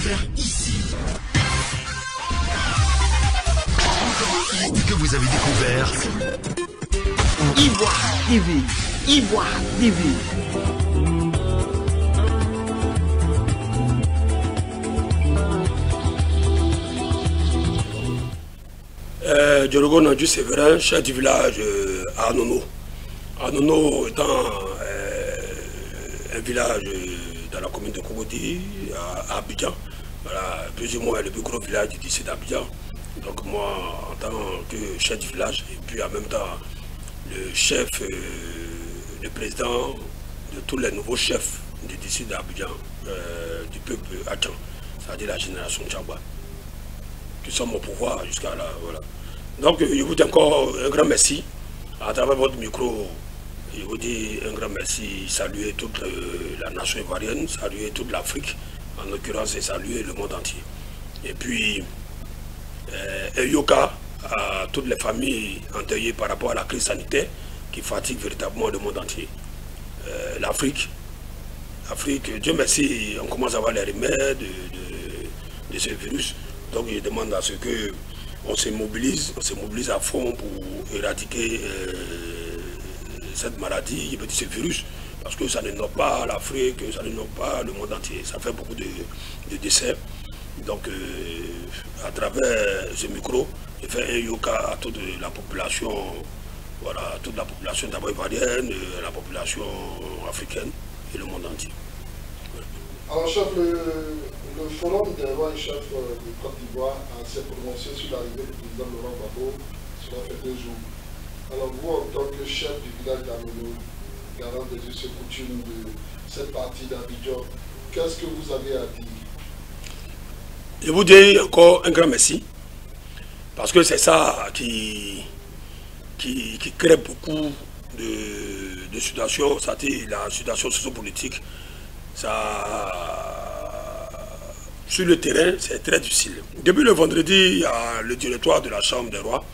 découvert ici. Que vous avez découvert Ivoire TV. Ivoire TV. Djorogo Nandu Séverin, chef du village à Anono. Anono étant un village dans la commune de Kogodi, à Abidjan. Voilà, plus ou moins le plus gros village d'ici d'Abidjan. Donc moi, en tant que chef du village, et puis en même temps, le chef, le président de tous les nouveaux chefs d'ici d'Abidjan, du peuple Hachan, c'est-à-dire la génération Tchamba, qui sont au pouvoir jusqu'à là, voilà. Donc je vous dis encore un grand merci à travers votre micro. Je vous dis un grand merci, saluer toute la nation ivoirienne, saluer toute l'Afrique, en l'occurrence, et saluer le monde entier. Et puis, un yoga à toutes les familles endeuillées par rapport à la crise sanitaire qui fatigue véritablement le monde entier. L'Afrique, Dieu merci, on commence à avoir les remèdes de ce virus. Donc je demande à ce que on se mobilise à fond pour éradiquer cette maladie, ce virus, parce que ça ne nomme pas l'Afrique, ça ne nomme pas le monde entier, ça fait beaucoup de décès. Donc à travers ce micro, je fais un yoga à toute la population, voilà, toute la population d'abord ivoirienne, la population africaine et le monde entier. Alors chef, le forum des rois et chefs de Côte d'Ivoire s'est prononcé sur l'arrivée du président Laurent Gbagbo, cela fait 2 jours. Alors vous, en tant que chef du village d'Anono, garant des us et coutumes de cette partie d'Abidjan, qu'est-ce que vous avez à dire? Je vous dis encore un grand merci, parce que c'est ça qui crée beaucoup de situations, c'est-à-dire la situation sociopolitique. Sur le terrain, c'est très difficile. Depuis le vendredi, le directoire de la Chambre des rois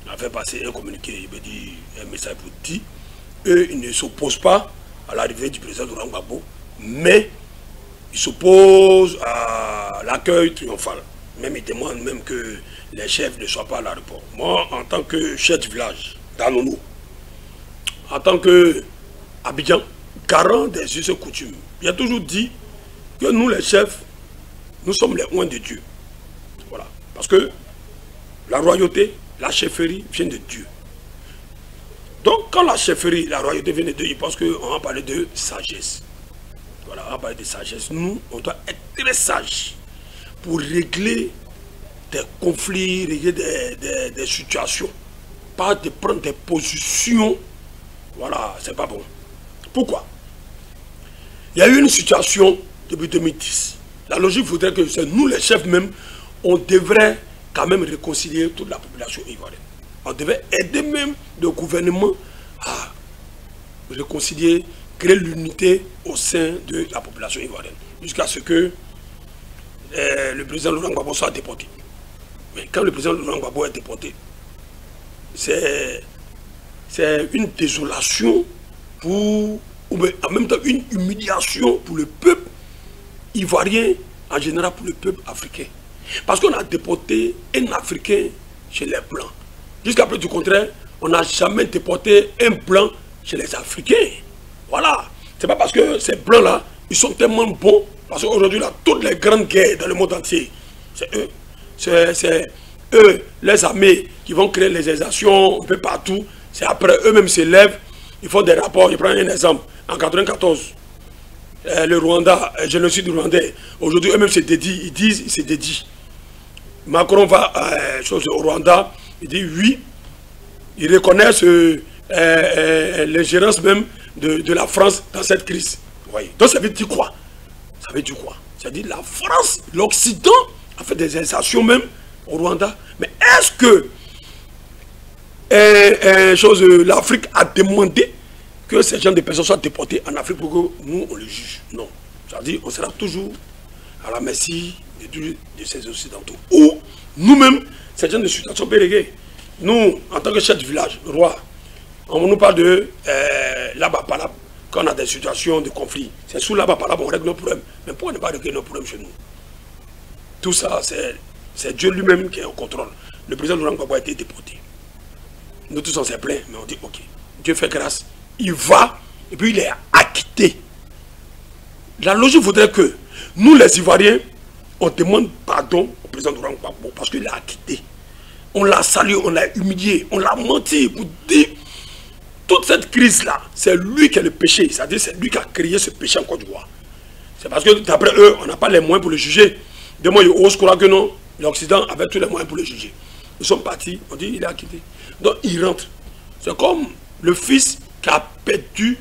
a fait passer un communiqué, il me dit un message pour dire, eux, ils ne s'opposent pas à l'arrivée du président Laurent Gbagbo, mais ils s'opposent à l'accueil triomphal. Même ils demandent même que les chefs ne soient pas à l'aéroport. Moi, en tant que chef du village d'Anono, en tant que Abidjan, garant des us et coutumes, j'ai toujours dit que nous les chefs, nous sommes les oints de Dieu. Voilà. Parce que la royauté, la chefferie vient de Dieu. Donc quand la chefferie, la royauté vient de Dieu, je pense qu'on va parler de sagesse. Voilà, on va parler de sagesse. Nous, on doit être très sages pour régler des conflits, régler des situations. Pas de prendre des positions. Voilà, c'est pas bon. Pourquoi? Il y a eu une situation depuis 2010. La logique voudrait que c'est nous les chefs même, on devrait quand même réconcilier toute la population ivoirienne. On devait aider même le gouvernement à réconcilier, créer l'unité au sein de la population ivoirienne. Jusqu'à ce que le président Laurent Gbagbo soit déporté. Mais quand le président Laurent Gbagbo est déporté, c'est une désolation pour... ou en même temps une humiliation pour le peuple ivoirien, en général pour le peuple africain. Parce qu'on a déporté un Africain chez les Blancs. Jusqu'à preuve du contraire, on n'a jamais déporté un Blanc chez les Africains. Voilà. C'est pas parce que ces Blancs-là, ils sont tellement bons, parce qu'aujourd'hui, là, toutes les grandes guerres dans le monde entier, c'est eux. C'est eux, les armées, qui vont créer les exactions un peu partout. C'est après eux-mêmes se lèvent, ils font des rapports. Je prends un exemple. En 1994, le Rwanda, le génocide rwandais, aujourd'hui eux-mêmes se dédient, ils se dédient. Macron va au Rwanda, il dit oui, ils reconnaissent l'ingérence même de la France dans cette crise. Voyez. Donc ça veut dire quoi? Ça veut dire quoi? Ça veut dire la France, l'Occident a fait des exactions même au Rwanda. Mais est-ce que l'Afrique a demandé que ces gens de personnes soient déportés en Afrique pour que nous on les juge? Non. Ça veut dire qu'on sera toujours à la merci de ces Occidentaux. Ou nous-mêmes, ces gens de situation pérégrée. Nous, en tant que chef du village, roi, on nous parle de l'Abapalab, quand on a des situations de conflit. C'est sous l'Abapalab qu'on règle nos problèmes. Mais pourquoi ne pas régler nos problèmes chez nous? Tout ça, c'est Dieu lui-même qui est au contrôle. Le président Laurent Gbagbo a été déporté. Nous tous on s'est plaint, mais on dit ok, Dieu fait grâce. Il va, et puis il est acquitté. La logique voudrait que nous les Ivoiriens, on demande pardon au président Laurent Gbagbo parce qu'il est acquitté. On l'a salué, on l'a humilié, on l'a menti pour dire toute cette crise-là, c'est lui qui a le péché. C'est-à-dire c'est lui qui a créé ce péché en Côte d'Ivoire. C'est parce que d'après eux, on n'a pas les moyens pour le juger. De moi, ils osent croire que non, l'Occident avait tous les moyens pour le juger. Ils sont partis, on dit il est acquitté. Donc il rentre. C'est comme le fils qui a perdu,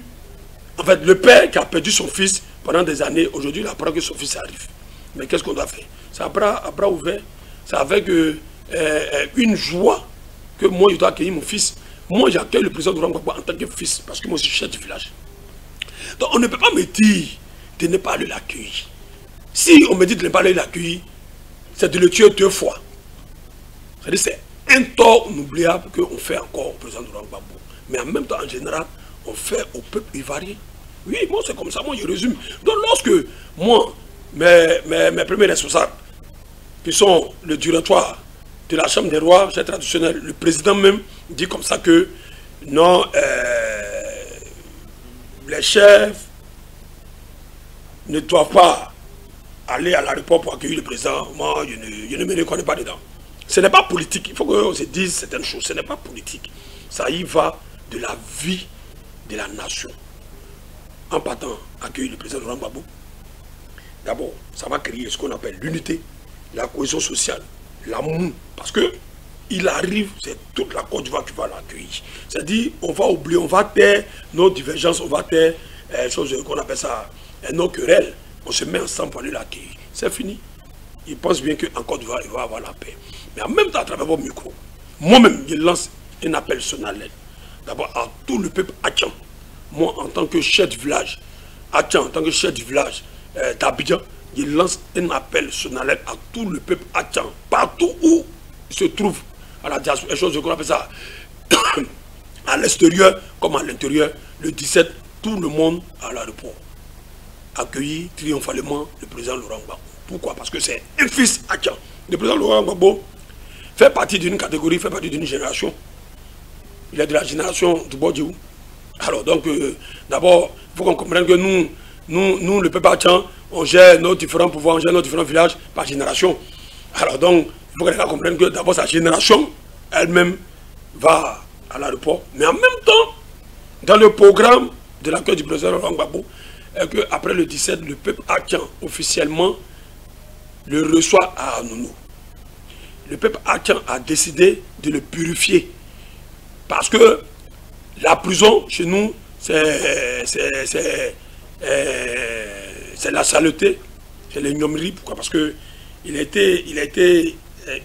en fait le père qui a perdu son fils pendant des années. Aujourd'hui, il apprend que son fils arrive. Mais qu'est-ce qu'on doit faire? C'est à bras ouverts. C'est avec une joie que moi je dois accueillir mon fils. Moi j'accueille le président Laurent Gbagbo en tant que fils parce que moi je suis chef du village. Donc on ne peut pas me dire de ne pas aller l'accueillir. Si on me dit de ne pas aller l'accueillir, c'est de le tuer 2 fois. C'est-à-dire c'est un tort inoubliable qu'on fait encore au président Laurent Gbagbo. Mais en même temps, en général, on fait au peuple ivoirien. Oui, moi c'est comme ça, moi je résume. Donc lorsque moi, mes premiers responsables, qui sont le directoire de la Chambre des rois, c'est traditionnel, le président même dit comme ça que non, les chefs ne doivent pas aller à l'aéroport pour accueillir le président. Moi, je ne me reconnais pas dedans. Ce n'est pas politique. Il faut qu'on se dise certaines choses. Ce n'est pas politique. Ça y va de la vie de la nation. En partant accueillir le président Laurent Gbagbo, d'abord, ça va créer ce qu'on appelle l'unité, la cohésion sociale, l'amour. Parce que il arrive, c'est toute la Côte d'Ivoire qui va l'accueillir. C'est-à-dire, on va oublier, on va taire nos divergences, on va taire choses qu'on appelle ça, nos querelles. On se met ensemble pour aller l'accueillir. C'est fini. Il pense bien qu'en Côte d'Ivoire, il va avoir la paix. Mais en même temps, à travers vos micros, moi-même, je lance un appel solennel. D'abord à tout le peuple Atchan. Moi, en tant que chef du village, Atchan, en tant que chef du village d'Abidjan, je lance un appel solennel à tout le peuple Atchan. Partout où il se trouve, à la diaspora, chose qu'on appelle ça, à l'extérieur comme à l'intérieur, le 17, tout le monde à l'aéroport. Accueillir triomphalement le président Laurent Gbagbo. Pourquoi? Parce que c'est un fils Atchan. Le président Laurent Gbagbo fait partie d'une catégorie, fait partie d'une génération. Il est de la génération du Bodiou. Alors donc, d'abord, il faut qu'on comprenne que nous, le peuple Atchan, on gère nos différents pouvoirs, on gère nos différents villages par génération. Alors donc, il faut que les gens comprennent que d'abord sa génération, elle-même, va à l'aéroport. Mais en même temps, dans le programme de l'accueil du président Laurent Gbagbo, qu'après le 17, le peuple Atchan, officiellement, le reçoit à Anounou. Le peuple Atchan a décidé de le purifier. Parce que la prison, chez nous, c'est la saleté, c'est l'ignominerie. Pourquoi? Parce qu'il a été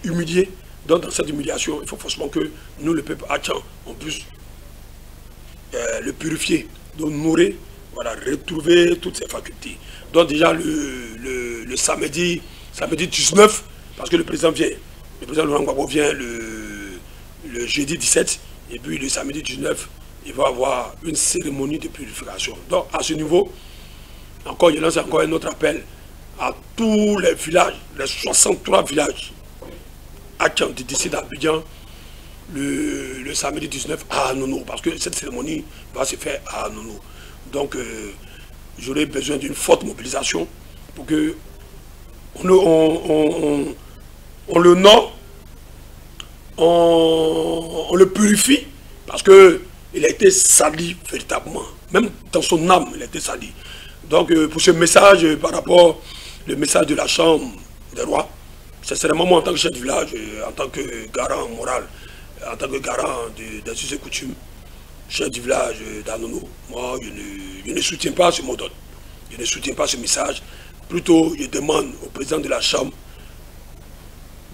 humilié. Donc dans cette humiliation, il faut forcément que nous, le peuple Atchan, on puisse le purifier, donc nourrir, voilà, retrouver toutes ses facultés. Donc déjà le samedi 19, parce que le président Laurent Gbagbo vient le jeudi 17, et puis le samedi 19, il va avoir une cérémonie de purification. Donc à ce niveau, encore, je lance encore un autre appel à tous les villages, les 63 villages Atchan d'ici d'Abidjan, le samedi 19 à Anounou, parce que cette cérémonie va se faire à Anounou. Donc j'aurai besoin d'une forte mobilisation pour que on le nomme, on le purifie, parce qu'il a été sali véritablement, même dans son âme il a été sali. Donc pour ce message, par rapport au message de la Chambre des rois, c'est vraiment moi en tant que chef du village, en tant que garant moral, en tant que garant des us et coutumes, chef du village d'Anounou, moi je ne soutiens pas ce mot d'ordre, je ne soutiens pas ce message. Plutôt je demande au président de la Chambre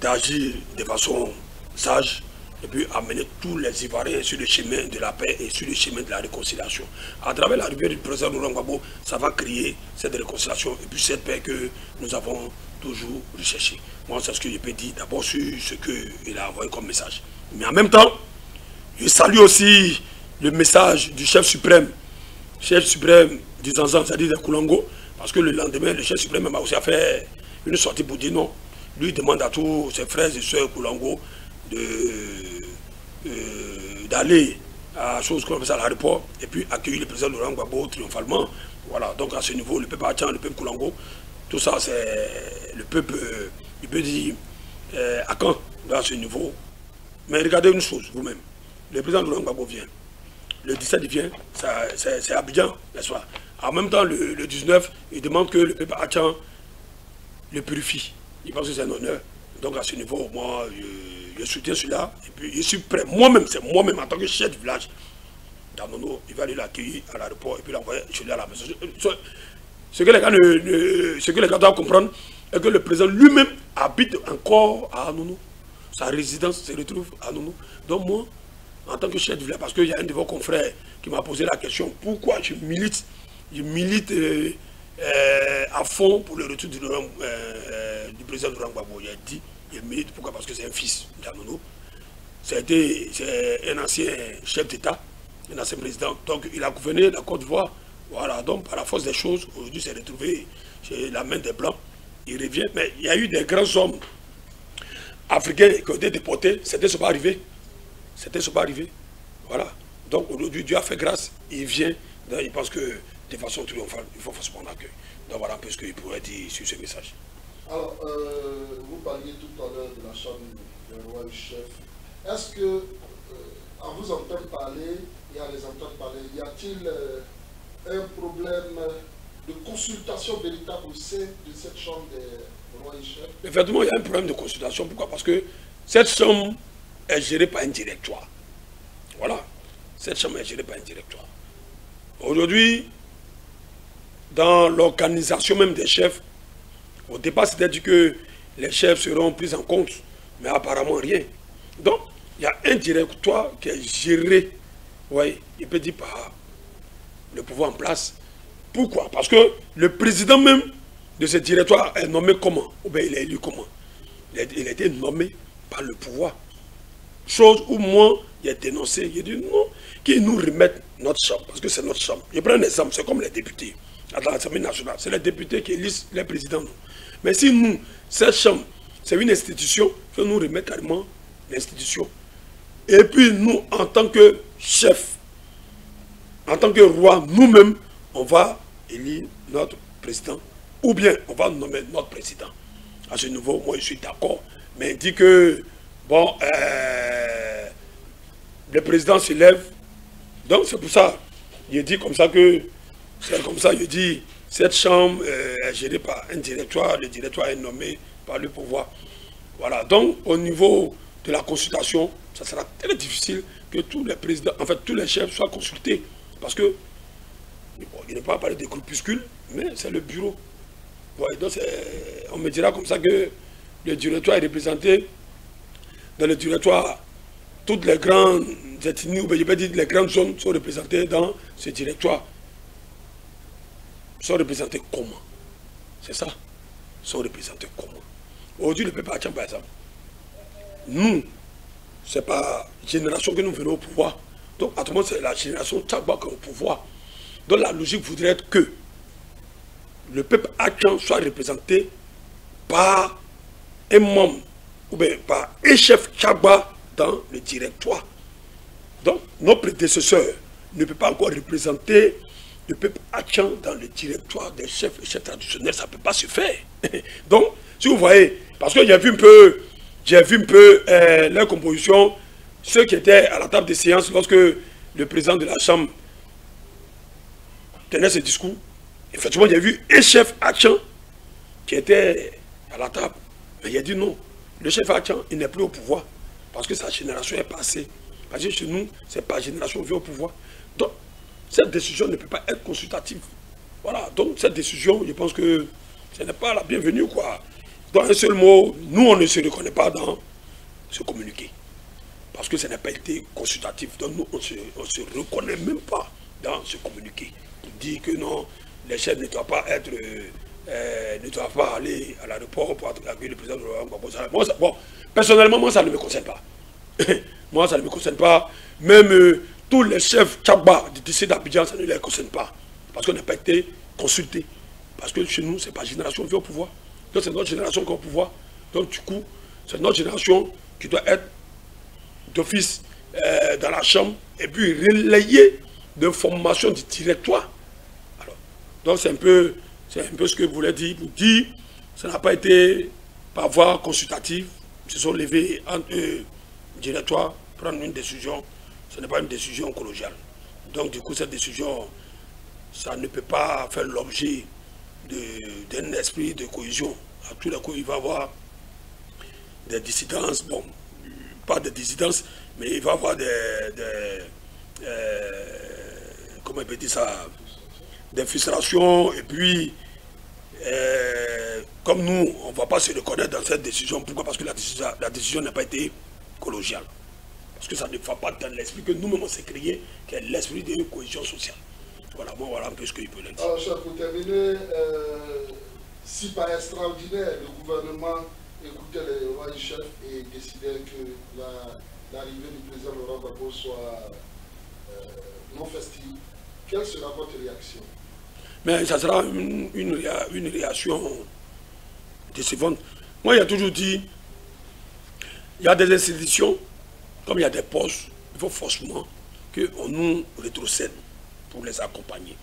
d'agir de façon sage et puis amener tous les Ivoiriens sur le chemin de la paix et sur le chemin de la réconciliation. À travers l'arrivée du président Laurent Gbagbo, ça va créer cette réconciliation et puis cette paix que nous avons toujours recherchée. Moi, c'est ce que je peux dire d'abord sur ce qu'il a envoyé comme message. Mais en même temps, je salue aussi le message du chef suprême du Zanzan, c'est-à-dire de Koulongo, parce que le lendemain, le chef suprême a aussi fait une sortie pour dire non. lui demande à tous ses frères et sœurs Koulango d'aller à chose comme ça à l'aéroport et puis accueillir le président Laurent Gbagbo triomphalement. Voilà, donc à ce niveau, le peuple Achan, le peuple Koulango, tout ça c'est le peuple, il peut dire à quand à ce niveau. Mais regardez une chose vous-même, le président Laurent Gbagbo vient, le 17 il vient, c'est Abidjan, n'est-ce pas? En même temps, le 19, il demande que le peuple Achan le purifie. Il pense que c'est un honneur. Donc à ce niveau, moi, je soutiens cela. Et puis je suis prêt, moi-même, c'est moi-même en tant que chef du village, dans Nono, il va aller l'accueillir à l'aéroport et puis l'envoyer chez lui à la maison. Ce que les gars doivent comprendre est que le président lui-même habite encore à Nono. Sa résidence se retrouve à Nono. Donc moi, en tant que chef du village, parce qu'il y a un de vos confrères qui m'a posé la question, pourquoi je milite à fond pour le retour du président Laurent Gbagbo. Il a dit, il milite, pourquoi? Parce que c'est un fils d'Anono. C'est un ancien chef d'État, un ancien président. Donc il a gouverné la Côte d'Ivoire. Voilà, donc par la force des choses, aujourd'hui s'est retrouvé chez la main des Blancs. Il revient, mais il y a eu des grands hommes africains qui ont été déportés. C'était ce qui va arriver. C'était ce qui va arriver. Voilà. Donc aujourd'hui, Dieu a fait grâce. Il vient, il pense que de façon triomphale, il faut forcément l'accueil. Donc voilà un peu ce qu'il pourrait dire sur ce message. Alors, vous parliez tout à l'heure de la chambre du roi et chef. Est-ce que, à vous entendre parler et à les entendre parler, y a-t-il un problème de consultation véritable au sein de cette chambre des rois et chefs? Effectivement, il y a un problème de consultation. Pourquoi? Parce que cette chambre est gérée par un directoire. Voilà. Cette chambre est gérée par un directoire. Aujourd'hui, dans l'organisation même des chefs, au départ, c'était dit que les chefs seront pris en compte, mais apparemment rien. Donc, il y a un directoire qui est géré, ouais, il peut dire par le pouvoir en place. Pourquoi? Parce que le président même de ce directoire est nommé comment? Ou bien il est élu comment? Il a été nommé par le pouvoir. Chose où moi, il a dénoncé, il a dit non, qu'ils nous remettent notre chambre, parce que c'est notre chambre. Je prends un exemple, c'est comme les députés. À l'Assemblée nationale, c'est les députés qui élisent les présidents. Mais si nous, cette chambre, c'est une institution, que nous remettre carrément l'institution. Et puis nous, en tant que chef, en tant que roi, nous-mêmes, on va élire notre président. Ou bien, on va nommer notre président. À ce niveau, moi, je suis d'accord. Mais il dit que, bon, le président se lève. Donc, c'est pour ça, il dit comme ça que, c'est comme ça, il dit, cette chambre est gérée par un directoire, le directoire est nommé par le pouvoir. Voilà, donc au niveau de la consultation, ça sera très difficile que tous les présidents, en fait tous les chefs soient consultés. Parce que, bon, il n'est pas parlé des groupuscules, mais c'est le bureau. Ouais, donc on me dira comme ça que le directoire est représenté. Dans le directoire, toutes les grandes ethnies, ou bien je peux dire les grandes zones sont représentées dans ce directoire. Sont représentés comment? C'est ça. Sont représentés comment? Aujourd'hui, le peuple Achan, par exemple, nous, ce n'est pas la génération que nous venons au pouvoir. Donc, à tout le monde, c'est la génération Tchagba qui est au pouvoir. Donc, la logique voudrait être que le peuple Achan soit représenté par un membre, ou bien par un chef Tchagba dans le directoire. Donc, nos prédécesseurs ne peuvent pas encore représenter le peuple Achan dans le directoire des chefs et chefs traditionnels, ça ne peut pas se faire. Donc, si vous voyez, parce que j'ai vu un peu leur composition, ceux qui étaient à la table des séances lorsque le président de la Chambre tenait ce discours, effectivement, j'ai vu un chef Achan qui était à la table. Mais il a dit non, le chef Achan, il n'est plus au pouvoir, parce que sa génération est passée. Parce que chez nous, c'est pas génération vient au pouvoir. Donc, cette décision ne peut pas être consultative. Voilà, donc cette décision, je pense que ce n'est pas la bienvenue, quoi. Dans un seul mot, nous, on ne se reconnaît pas dans ce communiqué. Parce que ça n'a pas été consultatif. Donc nous, on ne se reconnaît même pas dans ce communiqué. Il dit que non, les chefs ne doivent pas être, ne doivent pas aller à l'aéroport pour accueillir le président de Laurent Gbagbo. Bon, personnellement, moi, ça ne me concerne pas. Moi, ça ne me concerne pas. Même tous les chefs Tchagba du lycée d'Abidjan, ça ne les concerne pas. Parce qu'on n'a pas été consulté. Parce que chez nous, ce n'est pas la génération qui est au pouvoir. Donc c'est notre génération qui est au pouvoir. Donc du coup, c'est notre génération qui doit être d'office dans la chambre et puis relayer d'informations du directoire. Alors, donc c'est un peu ce que vous voulez dire. Vous dire, ça n'a pas été par voie consultative. Ils se sont levés entre eux, directoire, prendre une décision. Ce n'est pas une décision collégiale. Donc du coup, cette décision, ça ne peut pas faire l'objet d'un esprit de cohésion. À tous les coups, il va y avoir des dissidences, bon, pas des dissidences, mais il va y avoir comment on peut dire ça, des frustrations, et puis, comme nous, on ne va pas se reconnaître dans cette décision. Pourquoi? Parce que la décision n'a pas été collégiale. Parce que ça ne va pas dans l'esprit que nous-mêmes on s'est créé, qui est l'esprit de cohésion sociale. Voilà, bon, voilà un peu ce qu'il peut dire. Alors, cher, pour terminer, si par extraordinaire, le gouvernement écoutait les rois et chefs et décidait que l'arrivée du président Laurent Gbagbo soit non festive, quelle sera votre réaction? Mais ça sera une réaction décevante. Moi, il a toujours dit, il y a des institutions, comme il y a des postes, il faut forcément qu'on nous rétrocède pour les accompagner.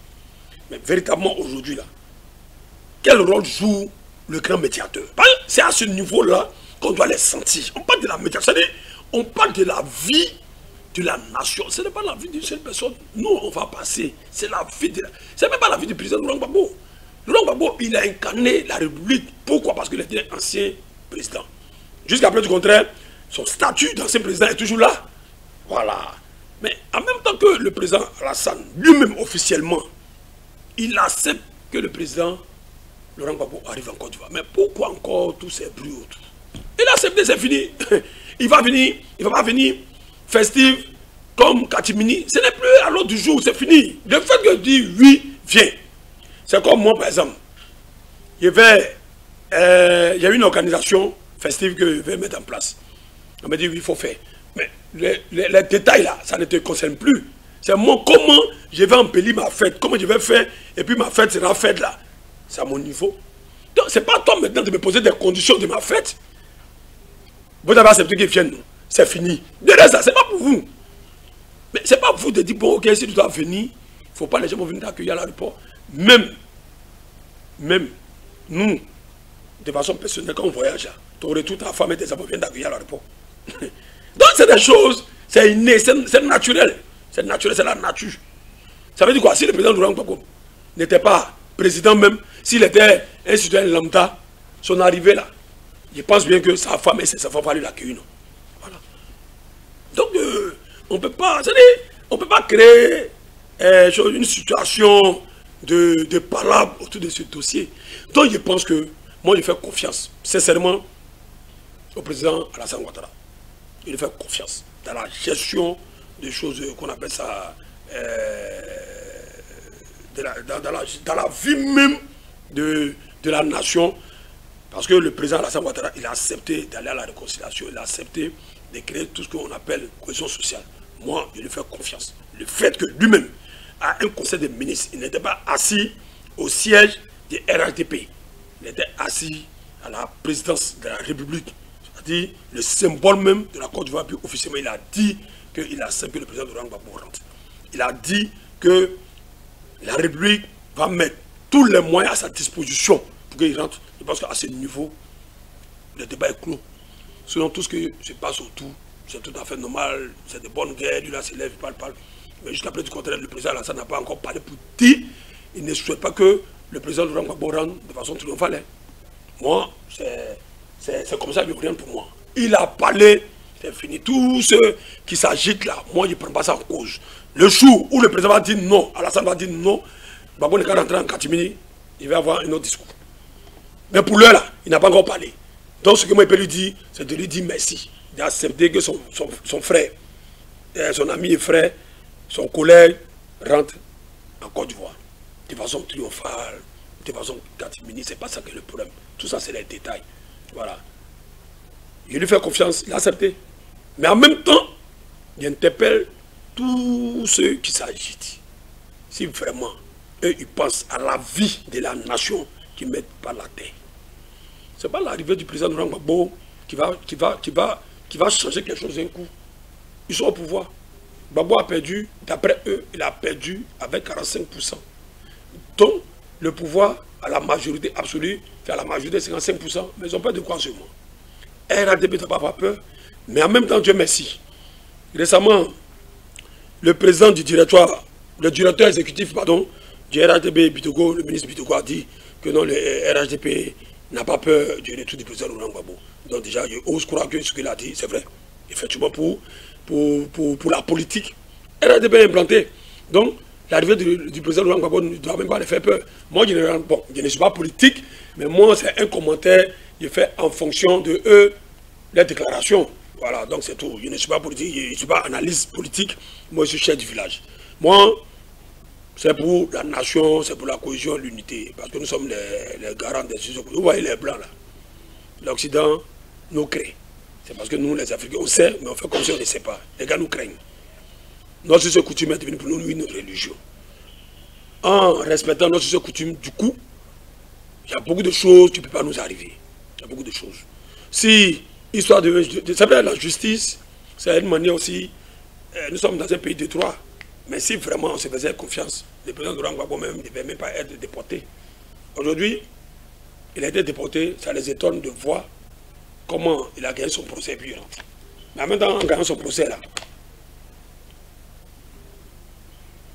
Mais véritablement aujourd'hui, là, quel rôle joue le grand médiateur? C'est à ce niveau-là qu'on doit les sentir. On parle de la médiation, c'est-à-dire, on parle de la vie de la nation. Ce n'est pas la vie d'une seule personne. Nous, on va passer. C'est la vie de la... C'est même pas la vie du président Laurent Gbagbo. Laurent Gbagbo, il a incarné la République. Pourquoi? Parce qu'il était ancien président. Jusqu'à preuve du contraire, son statut d'ancien président est toujours là. Voilà. Mais en même temps que le président Alassane, lui-même officiellement, il accepte que le président Laurent Gbagbo arrive en Côte d'Ivoire. Mais pourquoi encore tous ces bruits autour? Il a accepté, c'est fini. Il va pas venir festif comme Katimini. Ce n'est plus à l'ordre du jour, c'est fini. Le fait que je dis oui, viens. C'est comme moi, par exemple. Il y a une organisation festive que je vais mettre en place. On m'a dit oui, il faut faire. Mais les détails là, ça ne te concerne plus. C'est moi, comment je vais embellir ma fête, comment je vais faire, et puis ma fête sera faite là. C'est à mon niveau. Donc, c'est pas toi maintenant de me poser des conditions de ma fête. Vous avez accepté qu'ils viennent, c'est fini. De reste, c'est pas pour vous. Mais c'est pas pour vous de dire, bon, ok, si tu dois venir, il ne faut pas les gens vont venir t'accueillir à l'aéroport. Même nous, de façon personnelle, quand on voyage, tu aurais toute ta femme et tes enfants viennent t'accueillir à l'aéroport. Donc, c'est des choses, c'est inné, c'est naturel. C'est naturel, c'est la nature. Ça veut dire quoi? Si le président Laurent Gbagbo n'était pas président même, s'il était un citoyen lambda, son arrivée là, je pense bien que sa femme et ses enfants vont aller l'accueillir. Voilà. Donc, on ne peut pas créer une situation de palabre autour de ce dossier. Donc, je pense que moi, je fais confiance, sincèrement, au président Alassane Ouattara. Je lui fais confiance dans la gestion des choses qu'on appelle ça, dans la vie même de la nation. Parce que le président Alassane Ouattara, il a accepté d'aller à la réconciliation, il a accepté de créer tout ce qu'on appelle cohésion sociale. Moi, je lui fais confiance. Le fait que lui-même a un conseil de ministres, il n'était pas assis au siège du RHDP, il était assis à la présidence de la République, c'est-à-dire le symbole même de la Côte d'Ivoire. Puis officiellement, il a dit qu'il accepte que le président Laurent Gbagbo rentre. Il a dit que la République va mettre tous les moyens à sa disposition pour qu'il rentre. Je pense qu'à ce niveau, le débat est clos. Selon tout ce que je passe autour, c'est tout à fait normal, c'est de bonnes guerres, lui là se lève, il parle. Mais jusqu'à près du contraire, le président Alassane n'a pas encore parlé pour dire il ne souhaite pas que le président Laurent Gbagbo rentre de façon triomphale. Moi, c'est comme ça, il n'y a rien pour moi. Il a parlé, c'est fini. Tous ceux qui s'agitent là, moi je ne prends pas ça en cause. Le jour où le président va dire non, Alassane va dire non, Gbagbo n'est qu'à rentrer en Katimini, il va avoir un autre discours. Mais pour l'heure là, il n'a pas encore parlé. Donc ce que moi je peux lui dire, c'est de lui dire merci. Il a accepté que son frère, son ami et frère, son collègue rentre en Côte d'Ivoire. De façon triomphale, de façon Katimini, c'est pas ça que le problème. Tout ça c'est les détails. Voilà. Je lui fais confiance, il a accepté. Mais en même temps, il interpelle tous ceux qui s'agitent. Si vraiment, eux, ils pensent à la vie de la nation, qui ne mettent pas la terre. Ce n'est pas l'arrivée du président Laurent Gbagbo qui va changer quelque chose d'un coup. Ils sont au pouvoir. Gbagbo a perdu, d'après eux, il a perdu avec 45%. Donc, le pouvoir à la majorité absolue, c'est à la majorité 55%, mais ils ont peur de quoi seulement. RADP ne doit pas avoir peur, mais en même temps, Dieu merci. Récemment, le président du directoire, le directeur exécutif, pardon, du RHDP, Bitogo, le ministre Bitogo a dit que non, le RHDP n'a pas peur du retour du président Laurent Gbagbo. Donc déjà, je ose croire que ce qu'il a dit, c'est vrai. Effectivement, pour la politique, RHDP est implanté. Donc, l'arrivée du président Laurent Gbagbo ne doit même pas les faire peur. Moi, je ne suis pas politique, mais moi, c'est un commentaire que je fais en fonction de eux, les déclarations. Voilà, donc c'est tout. Je ne suis pas politique, je ne suis pas analyste politique. Moi, je suis chef du village. Moi, c'est pour la nation, c'est pour la cohésion, l'unité. Parce que nous sommes les garants des institutions. Vous voyez les blancs là. L'Occident nous crée. C'est parce que nous, les Africains, on sait, mais on fait comme si on ne sait pas. Les gars nous craignent. Notre coutume est devenue pour nous une religion. En respectant notre coutume, du coup, il y a beaucoup de choses qui ne peuvent pas nous arriver. Il y a beaucoup de choses. Si, histoire de c'est vrai, la justice, c'est une manière aussi, nous sommes dans un pays de droit. Mais si vraiment on se faisait confiance, le président Laurent Gbagbo même ne devait même pas être déporté. Aujourd'hui, il a été déporté, ça les étonne de voir comment il a gagné son procès. Puis, mais en même temps, en gagnant son procès là,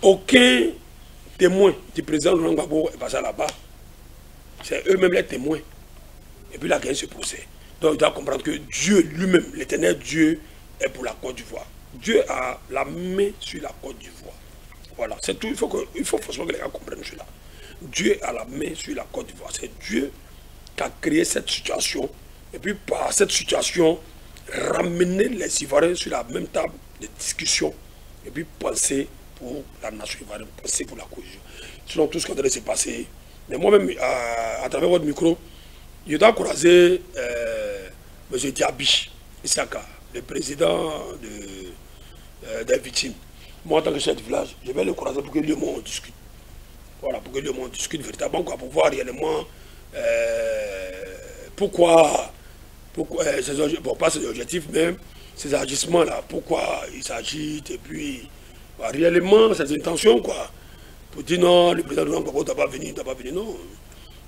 aucun témoin du président Laurent Gbagbo est passé là-bas. C'est eux-mêmes les témoins. Et puis il a gagné ce procès. Donc il doit comprendre que Dieu lui-même, l'éternel Dieu, est pour la Côte d'Ivoire. Dieu a la main sur la Côte d'Ivoire. Voilà, c'est tout. Il faut forcément que les gens comprennent cela. Dieu a la main sur la Côte d'Ivoire. C'est Dieu qui a créé cette situation. Et puis par cette situation, ramener les Ivoiriens sur la même table de discussion. Et puis penser pour la nation ivoirienne, penser pour la cohésion. Selon tout ce qui est en train de se passer. Mais moi-même, à travers votre micro, je dois croiser M. Diaby Issaka, le président des victimes. Moi, en tant que chef de village, je vais le croiser pour que lui et moi on discute. Voilà, pour que lui et moi on discute véritablement, quoi, pour voir réellement pourquoi bon, pas ses objectifs, mais ces agissements-là, pourquoi il s'agit, et puis réellement ses intentions, quoi. Pour dire non, le président de Laurent Gbagbo n'a pas venu, non.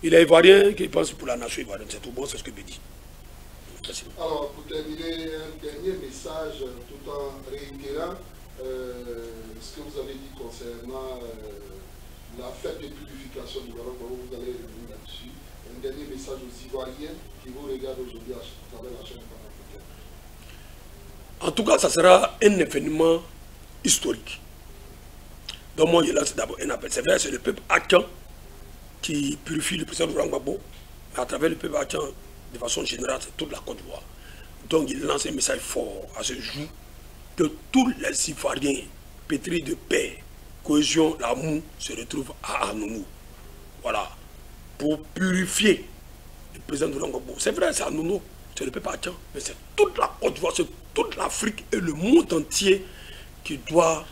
Il est ivoirien qui pense pour la nation ivoirienne, c'est tout bon, c'est ce que je dis. Merci. Alors, pour terminer, un dernier message, tout en réitérant ce que vous avez dit concernant la fête de purification du Laurent Gbagbo, vous allez revenir là-dessus. Un dernier message aux Ivoiriens qui vous regardent aujourd'hui à travers la chaîne panafricaine. En tout cas, ça sera un événement historique. Donc moi, je lance d'abord un appel. C'est vrai, c'est le peuple Akan qui purifie le président Laurent Gbagbo, mais à travers le peuple Akan, de façon générale, c'est toute la Côte d'Ivoire. Donc il lance un message fort à ce jour que tous les Ivoiriens pétris de paix, cohésion, l'amour se retrouvent à Anoumou. Voilà. Pour purifier le président Laurent Gbagbo. C'est vrai, c'est Anoumou, c'est le peuple Akan, mais c'est toute la Côte d'Ivoire, c'est toute l'Afrique et le monde entier qui doit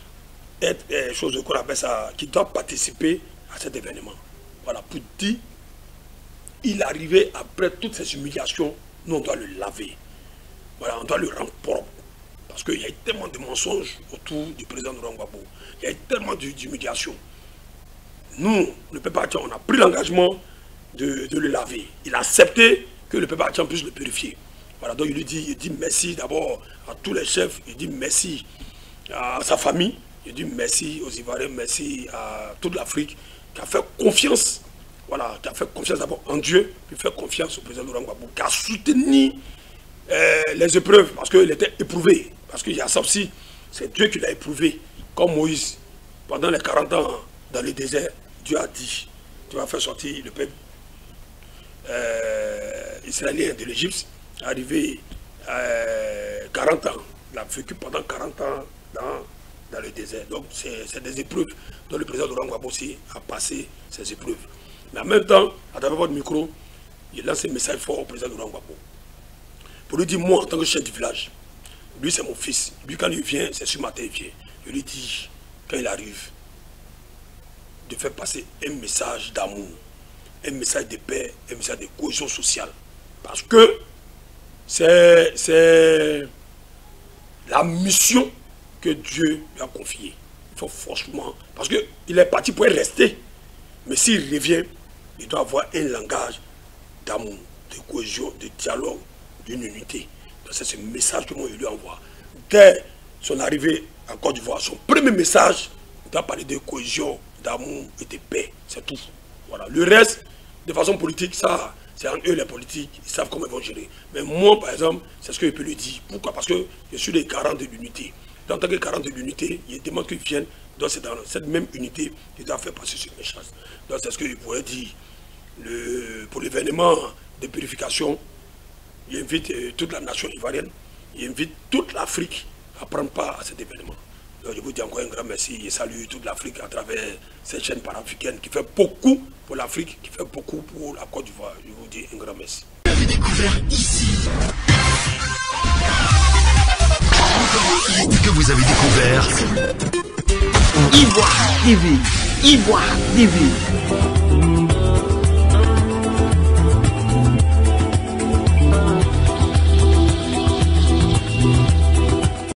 être chose qu'on appelle ça, qui doit participer à cet événement. Voilà, pour dire, il est arrivé après toutes ces humiliations, nous on doit le laver. Voilà, on doit le rendre propre. Parce qu'il y a eu tellement de mensonges autour du président Laurent Gbagbo. Il y a eu tellement d'humiliations. Nous, le peuple Akan, on a pris l'engagement de le laver. Il a accepté que le peuple Akan puisse le purifier. Voilà, donc il dit merci d'abord à tous les chefs, il dit merci à sa famille. Je dis merci aux Ivoiriens, merci à toute l'Afrique qui a fait confiance, voilà, qui a fait confiance d'abord en Dieu, puis fait confiance au président Laurent Gbagbo, qui a soutenu les épreuves, parce qu'il était éprouvé, parce qu'il y a ça aussi, c'est Dieu qui l'a éprouvé, comme Moïse, pendant les 40 ans dans le désert, Dieu a dit, tu vas faire sortir le peuple israélien de l'Égypte, arrivé 40 ans, il a vécu pendant 40 ans dans le désert. Donc c'est des épreuves dont le président Laurent Gbagbo aussi a passé ces épreuves. Mais en même temps, à travers votre micro, il lance un message fort au président Laurent Gbagbo. Pour lui dire, moi en tant que chef du village, lui c'est mon fils. Lui quand il vient, c'est ce matin il vient. Je lui dis, quand il arrive, de faire passer un message d'amour, un message de paix, un message de cohésion sociale. Parce que c'est la mission que Dieu lui a confiée. Il faut franchement... Parce qu'il est parti pour rester. Mais s'il revient, il doit avoir un langage d'amour, de cohésion, de dialogue, d'une unité. C'est ce message que moi je lui envoie. Dès son arrivée en Côte d'Ivoire, son premier message, il doit parler de cohésion, d'amour et de paix. C'est tout. Voilà. Le reste, de façon politique, ça, c'est en eux les politiques, ils savent comment ils vont gérer. Mais moi, par exemple, c'est ce que je peux lui dire. Pourquoi? Parce que je suis les garants de l'unité. En tant que garant de l'unité, il demande qu'ils viennent. Donc c'est dans cette même unité qu'ils doivent faire passer ce message. Donc c'est ce que je pourrais dire. Pour l'événement de purification, il invite toute la nation ivoirienne, il invite toute l'Afrique à prendre part à cet événement. Donc je vous dis encore un grand merci et salue toute l'Afrique à travers cette chaîne panafricaine qui fait beaucoup pour l'Afrique, qui fait beaucoup pour la Côte d'Ivoire. Je vous dis un grand merci. Vous avez découvert ici. Que vous avez découvert Ivoire TV. Ivoire TV.